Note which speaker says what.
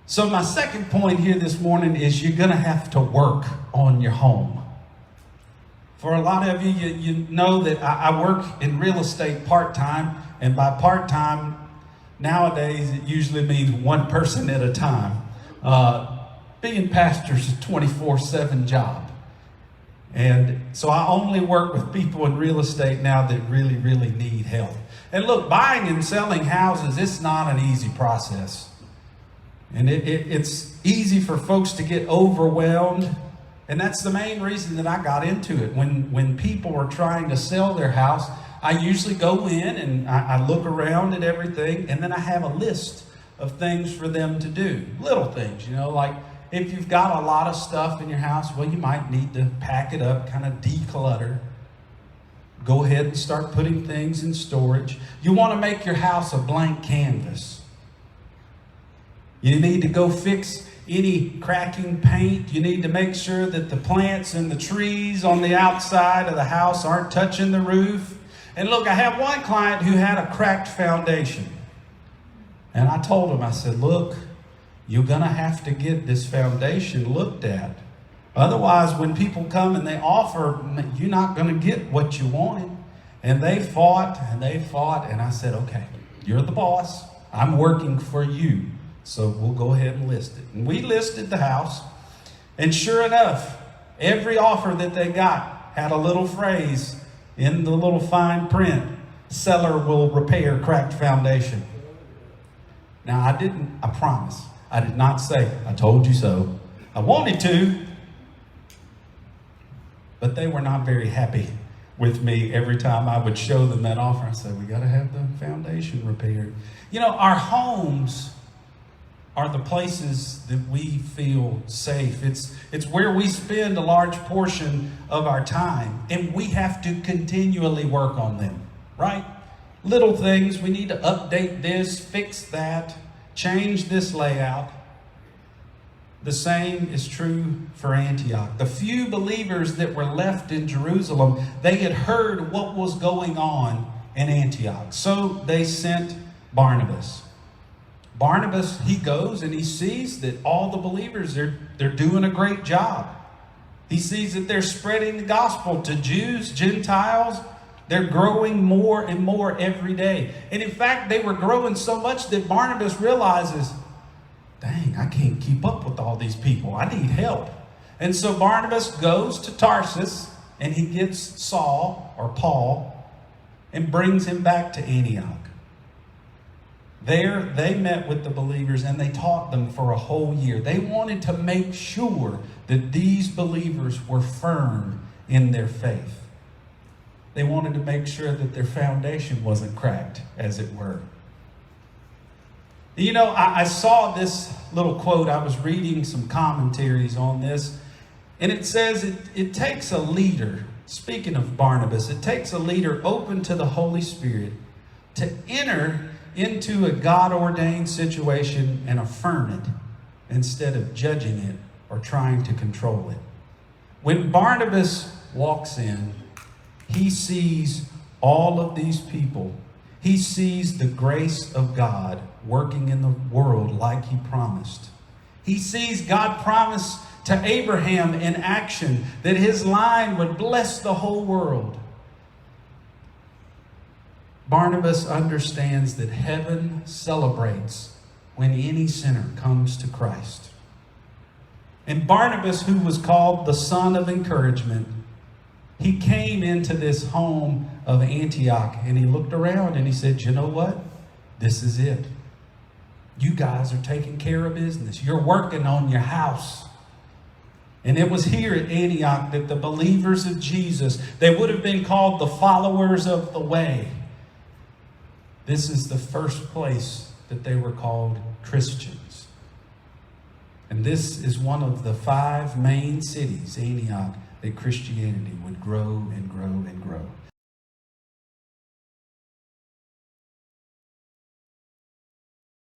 Speaker 1: So my second point here this morning is you're going to have to work on your home. For a lot of you, you know that I work in real estate part-time, and by part-time, nowadays it usually means one person at a time. Being pastor is a 24/7 job. And so I only work with people in real estate now that really, really need help. And look, buying and selling houses, it's not an easy process. And it's easy for folks to get overwhelmed. And that's the main reason that I got into it. When people are trying to sell their house, I usually go in and I look around at everything, and then I have a list of things for them to do. Little things, like if you've got a lot of stuff in your house, well, you might need to pack it up, kind of declutter. Go ahead and start putting things in storage. You want to make your house a blank canvas. You need to go fix any cracking paint. You need to make sure that the plants and the trees on the outside of the house aren't touching the roof. And look, I have one client who had a cracked foundation. And I told him, I said, look, you're going to have to get this foundation looked at. Otherwise, when people come and they offer, you're not going to get what you wanted. And they fought and they fought. And I said, okay, you're the boss. I'm working for you. So we'll go ahead and list it. And we listed the house. And sure enough, every offer that they got had a little phrase in the little fine print: seller will repair cracked foundation. Now, I promise, I did not say, I told you so. I wanted to, but they were not very happy with me every time I would show them that offer. I said, we got to have the foundation repaired. Our homes are the places that we feel safe. It's where we spend a large portion of our time, and we have to continually work on them, right? Little things, we need to update this, fix that, change this layout. The same is true for Antioch. The few believers that were left in Jerusalem, they had heard what was going on in Antioch. So they sent Barnabas. Barnabas, he goes and he sees that all the believers, they're doing a great job. He sees that they're spreading the gospel to Jews, Gentiles. They're growing more and more every day. And in fact, they were growing so much that Barnabas realizes, dang, I can't keep up with all these people. I need help. And so Barnabas goes to Tarsus and he gets Saul, or Paul, and brings him back to Antioch. There, they met with the believers and they taught them for a whole year. They wanted to make sure that these believers were firm in their faith. They wanted to make sure that their foundation wasn't cracked, as it were. I saw this little quote. I was reading some commentaries on this, and it says it takes a leader, speaking of Barnabas, it takes a leader open to the Holy Spirit to enter into a God-ordained situation and affirm it instead of judging it or trying to control it. When Barnabas walks in, he sees all of these people. He sees the grace of God working in the world like he promised. He sees God promise to Abraham in action that his line would bless the whole world. Barnabas understands that heaven celebrates when any sinner comes to Christ. And Barnabas, who was called the son of encouragement, he came into this home of Antioch and he looked around and he said, you know what? This is it. You guys are taking care of business. You're working on your house. And it was here at Antioch that the believers of Jesus, they would have been called the followers of the way. This is the first place that they were called Christians. And this is one of the 5 main cities, Antioch, that Christianity would grow and grow and grow.